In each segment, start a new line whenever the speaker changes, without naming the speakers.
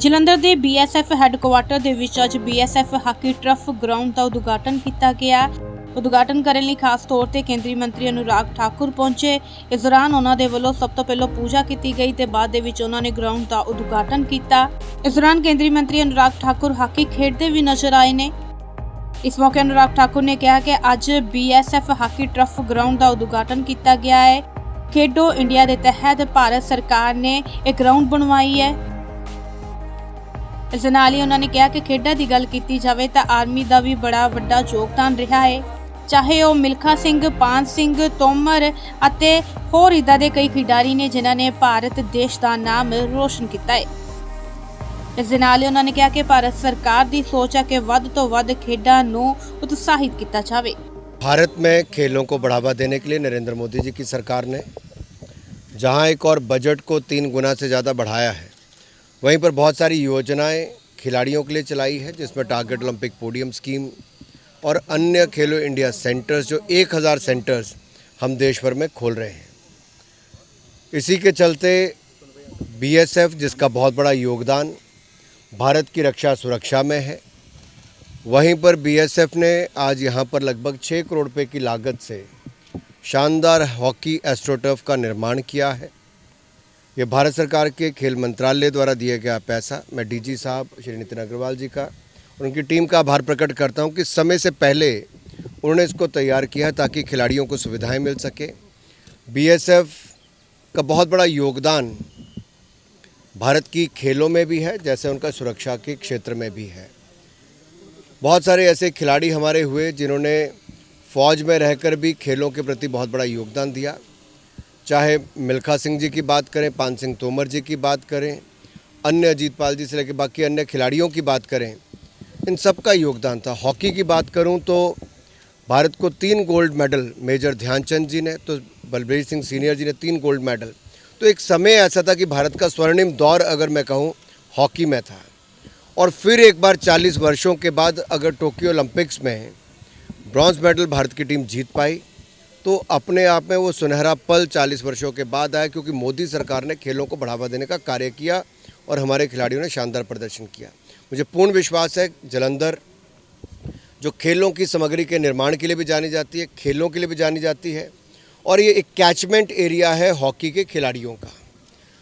ਜਲੰਧਰ ਦੇ BSF headquarter ਦੇ ਵਿੱਚ ਅੱਜ BSF ਹਾਕੀ ਟਰਫ ਗਰਾਊਂਡ ਦਾ ਉਦਘਾਟਨ ਕੀਤਾ ਗਿਆ। ਉਦਘਾਟਨ ਕਰਨ ਲਈ ਖਾਸ ਤੌਰ ਤੇ ਕੇਂਦਰੀ ਮੰਤਰੀ ਅਨੁਰਾਗ ਠਾਕੁਰ ਪਹੁੰਚੇ। ਇਸ ਦੌਰਾਨ ਉਹਨਾਂ ਦੇ ਵੱਲੋਂ ਸਭ ਤੋਂ ਪਹਿਲਾਂ ਪੂਜਾ ਕੀਤੀ ਗਈ ਤੇ ਬਾਅਦ ਦੇ ਵਿੱਚ ਉਹਨਾਂ ਨੇ ਗਰਾਊਂਡ ਦਾ ਉਦਘਾਟਨ ਕੀਤਾ। ਇਸ ਦੌਰਾਨ ਕੇਂਦਰੀ ਮੰਤਰੀ ਅਨੁਰਾਗ ਠਾਕੁਰ ਹਾਕੀ ਖੇਡਦੇ ਵੀ ਨਜ਼ਰ ਆਏ ਨੇ। इस मौके अनुराग ठाकुर ने कहा कि अज BSF हाकी टर्फ ग्राउंड का उद्घाटन किया गया है। खेडो इंडिया के तहत भारत सरकार ने एक ग्राउंड बनवाई है। इस नाल ही उन्होंने कहा कि खेडा की गल की जाए तो आर्मी का भी बड़ा वड्डा योगदान रहा है, चाहे वह मिल्खा सिंह, पान सिंह तोमर अते होर इदां दे कई खिडारी ने जिन्हां ने भारत देश का नाम रोशन किया है। इस दे नाल उन्होंने कहा कि भारत सरकार की सोच है कि वध तो वध खेडां नूं उत्साहित किया जाए।
भारत में खेलों को बढ़ावा देने के लिए नरेंद्र मोदी जी की सरकार ने जहां एक और बजट को 3 गुना से ज़्यादा बढ़ाया है, वहीं पर बहुत सारी योजनाएं खिलाड़ियों के लिए चलाई है, जिसमें टारगेट ओलंपिक पोडियम स्कीम और अन्य खेलो इंडिया सेंटर्स, जो 1000 सेंटर्स हम देश भर में खोल रहे हैं। इसी के चलते BSF, जिसका बहुत बड़ा योगदान भारत की रक्षा सुरक्षा में है, वहीं पर BSF ने आज यहाँ पर लगभग 6 करोड़ रुपए की लागत से शानदार हॉकी एस्ट्रोटर्फ का निर्माण किया है। ये भारत सरकार के खेल मंत्रालय द्वारा दिया गया पैसा। मैं DG साहब श्री नितिन अग्रवाल जी का और उनकी टीम का आभार प्रकट करता हूँ कि समय से पहले उन्होंने इसको तैयार किया ताकि खिलाड़ियों को सुविधाएं मिल सके। BSF का बहुत बड़ा योगदान भारत की खेलों में भी है, जैसे उनका सुरक्षा के क्षेत्र में भी है। बहुत सारे ऐसे खिलाड़ी हमारे हुए जिन्होंने फ़ौज में रहकर भी खेलों के प्रति बहुत बड़ा योगदान दिया, चाहे मिल्खा सिंह जी की बात करें, पान सिंह तोमर जी की बात करें, अन्य अजीत पाल जी से लेकर बाकी अन्य खिलाड़ियों की बात करें, इन सब का योगदान था। हॉकी की बात करूं तो भारत को 3 गोल्ड मेडल मेजर ध्यानचंद जी ने, तो बलबीर सिंह सीनियर जी ने 3 गोल्ड मेडल। तो एक समय ऐसा था कि भारत का स्वर्णिम दौर अगर मैं कहूं हॉकी में था, और फिर एक बार 40 वर्षों के बाद अगर टोक्यो ओलंपिक्स में ब्रॉन्ज मेडल भारत की टीम जीत पाई, तो अपने आप में वो सुनहरा पल 40 वर्षों के बाद आया, क्योंकि मोदी सरकार ने खेलों को बढ़ावा देने का कार्य किया और हमारे खिलाड़ियों ने शानदार प्रदर्शन किया। मुझे पूर्ण विश्वास है जलंधर, जो खेलों की सामग्री के निर्माण के लिए भी जानी जाती है, खेलों के लिए भी जानी जाती है, और ये एक कैचमेंट एरिया है हॉकी के खिलाड़ियों का।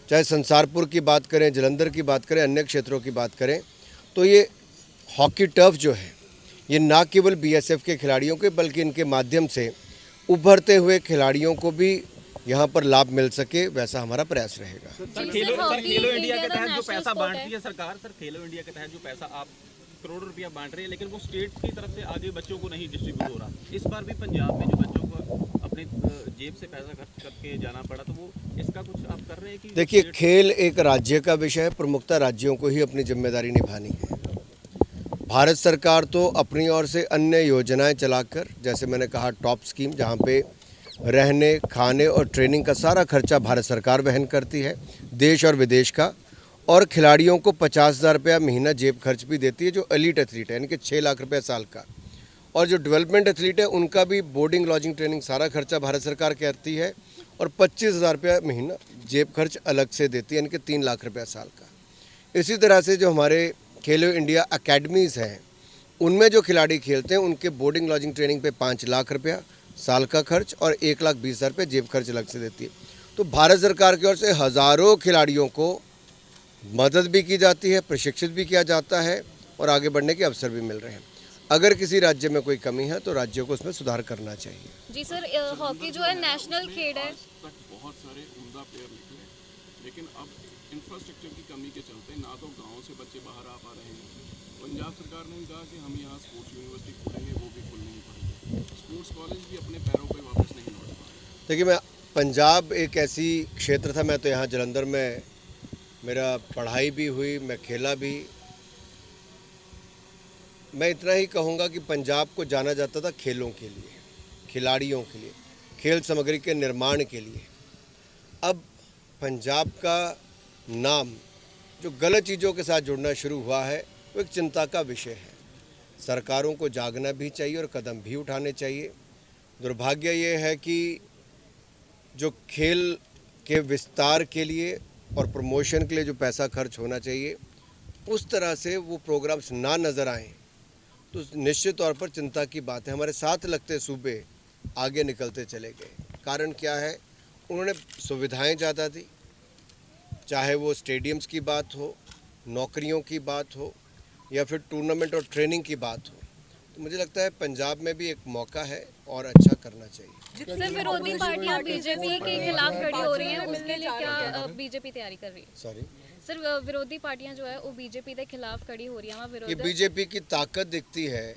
चाहे संसारपुर की बात करें, जलंधर की बात करें, अन्य क्षेत्रों की बात करें, तो ये हॉकी टर्फ जो है ये ना केवल BSF के खिलाड़ियों के, बल्कि इनके माध्यम से उभरते हुए खिलाड़ियों को भी यहाँ पर लाभ मिल सके, वैसा हमारा प्रयास रहेगा।
सर खेलो इंडिया के तहत जो पैसा बांटती है सरकार, सर खेलो इंडिया के तहत जो पैसा आप करोड़ों रुपया बांट रहे हैं, लेकिन वो स्टेट की तरफ से आगे बच्चों को नहीं डिस्ट्रीब्यूट हो रहा। इस बार भी पंजाब में जो बच्चों को अपने जेब से पैसा खर्च करके जाना पड़ा, तो वो इसका कुछ आप कर रहे हैं कि?
देखिए, खेल एक राज्य का विषय है, प्रमुखता राज्यों को ही अपनी जिम्मेदारी निभानी है। भारत सरकार तो अपनी ओर से अन्य योजनाएं चलाकर, जैसे मैंने कहा टॉप स्कीम, जहाँ पे रहने, खाने और ट्रेनिंग का सारा खर्चा भारत सरकार वहन करती है, देश और विदेश का, और खिलाड़ियों को 50,000 रुपया महीना जेब खर्च भी देती है, जो एलीट एथलीट है, यानी कि 6 लाख रुपया साल का, और जो डेवलपमेंट एथलीट है उनका भी बोर्डिंग, लॉजिंग, ट्रेनिंग सारा खर्चा भारत सरकार करती है, और 25,000 रुपया महीना जेब खर्च अलग से देती है, यानी कि 3 लाख रुपया साल का। इसी तरह से जो हमारे खेलो इंडिया अकेडमीज़ हैं, उनमें जो खिलाड़ी खेलते हैं उनके बोर्डिंग, लॉजिंग, ट्रेनिंग पे 5 लाख रुपया साल का खर्च और 1,20,000 रुपये जेब खर्च अलग से देती है। तो भारत सरकार की ओर से हज़ारों खिलाड़ियों को मदद भी की जाती है, प्रशिक्षित भी किया जाता है, और आगे बढ़ने के अवसर भी मिल रहे हैं। अगर किसी राज्य में कोई कमी है तो राज्यों को उसमें सुधार करना चाहिए।
जी सर, हॉकी जो है नेशनल खेल है।
बहुत सारे उम्दा प्लेयर निकले, लेकिन अब इंफ्रास्ट्रक्चर की कमी के चलते ना तो गाँव से बच्चे बाहर आ पा रहे हैं। पंजाब सरकार ने कहा कि हम यहाँ स्पोर्ट्स यूनिवर्सिटी खोलेंगे, वो भी खुल नहीं पाएंगे। स्पोर्ट्स कॉलेज भी अपने पैरों पर वापस नहीं लौट पा रहे।
देखिए, मैं पंजाब एक ऐसी क्षेत्र था, मैं तो यहाँ जलंधर में मेरा पढ़ाई भी हुई, मैं खेला भी। मैं इतना ही कहूँगा कि पंजाब को जाना जाता था खेलों के लिए, खिलाड़ियों के लिए, खेल सामग्री के निर्माण के लिए। अब पंजाब का नाम जो गलत चीज़ों के साथ जुड़ना शुरू हुआ है, वो एक चिंता का विषय है। सरकारों को जागना भी चाहिए और कदम भी उठाने चाहिए। दुर्भाग्य ये है कि जो खेल के विस्तार के लिए और प्रमोशन के लिए जो पैसा खर्च होना चाहिए उस तरह से वो प्रोग्राम्स ना नज़र आएँ तो निश्चित तौर पर चिंता की बात है। हमारे साथ लगते सूबे आगे निकलते चले गए। कारण क्या है, उन्होंने सुविधाएं ज़्यादा दी, चाहे वो स्टेडियम्स की बात हो, नौकरियों की बात हो या फिर टूर्नामेंट और ट्रेनिंग की बात हो। तो मुझे लगता है पंजाब में भी एक मौका है और अच्छा करना चाहिए।
सर विरोधी पार्टियां बीजेपी के खिलाफ खड़ी हो रही हैं, उसके लिए क्या बीजेपी तैयारी कर रही है?
सॉरी,
सर विरोधी पार्टियां जो है वो बीजेपी के खिलाफ खड़ी हो रही हैं, वहाँ
कि
विरोध
बीजेपी की ताकत दिखती है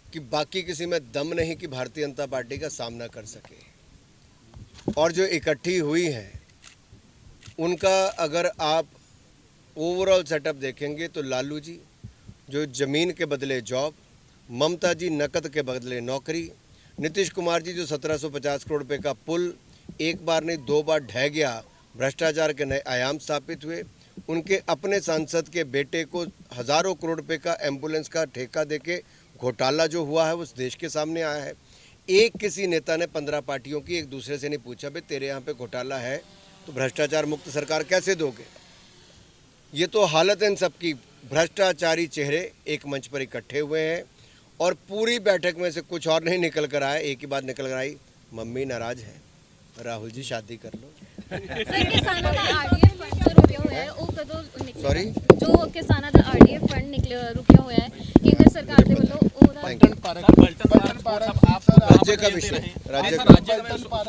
कि बाकी किसी में दम नहीं कि भारतीय जनता पार्टी का सामना कर सके। और जो इकट्ठी हुई हैं उनका अगर आप ओवरऑल सेटअप देखेंगे तो लालू जी जो ज़मीन के बदले जॉब, ममता जी नकद के बदले नौकरी, नीतीश कुमार जी जो 1750 करोड़ रुपए का पुल एक बार नहीं 2 बार ढह गया, भ्रष्टाचार के नए आयाम स्थापित हुए, उनके अपने सांसद के बेटे को हज़ारों करोड़ रुपए का एम्बुलेंस का ठेका देके घोटाला जो हुआ है उस देश के सामने आया है। एक किसी नेता ने 15 पार्टियों की एक दूसरे से नहीं पूछा भाई तेरे यहाँ पे घोटाला है तो भ्रष्टाचार मुक्त सरकार कैसे दोगे। ये तो हालत है इन सबकी। भ्रष्टाचारी चेहरे एक मंच पर इकट्ठे हुए हैं और पूरी बैठक में से कुछ और नहीं निकल कर आया। एक ही बात निकल कर आई, मम्मी नाराज है, राहुल जी शादी कर लो।
सर किसानों का आरडीएफ फंड जो रुपया हुआ है वो कदों निकले?
Sorry?
जो किसानों का आरडीएफ फंड निकले रुपया हुआ है केंद्र सरकार के वालों
Thank you. राज्य का विषय, राज्य का।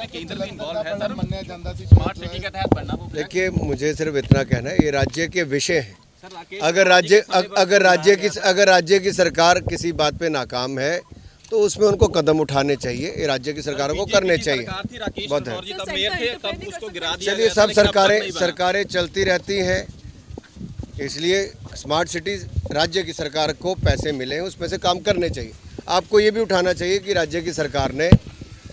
केंद्र भी इन्वॉल्व है सर,
ਮੰਨਿਆ ਜਾਂਦਾ ਸੀ
स्मार्ट सिटी के तहत बनना वो
देखिए, मुझे सिर्फ इतना कहना है, ये राज्य के विषय हैं।
सर राकेश
अगर राज्य की सरकार किसी बात पे नाकाम है तो उसमें उनको कदम उठाने चाहिए। ये राज्य की सरकारों को करने चाहिए। बहुत है।
तब मेयर थे तब उसको गिरा दिया
चलिए,
गया
सब
था, लेकिन अब तक नहीं बना।
सरकारें चलती रहती हैं, इसलिए स्मार्ट सिटीज राज्य की सरकार को पैसे मिले हैं उसमें से काम करने चाहिए। आपको ये भी उठाना चाहिए कि राज्य की सरकार ने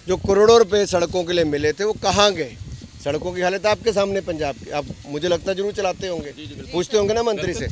जो करोड़ों रुपए सड़कों के लिए मिले थे वो कहाँ गए। सड़कों की हालत आपके सामने पंजाब की, आप मुझे लगता है जरूर चलाते होंगे, पूछते होंगे ना मंत्री से।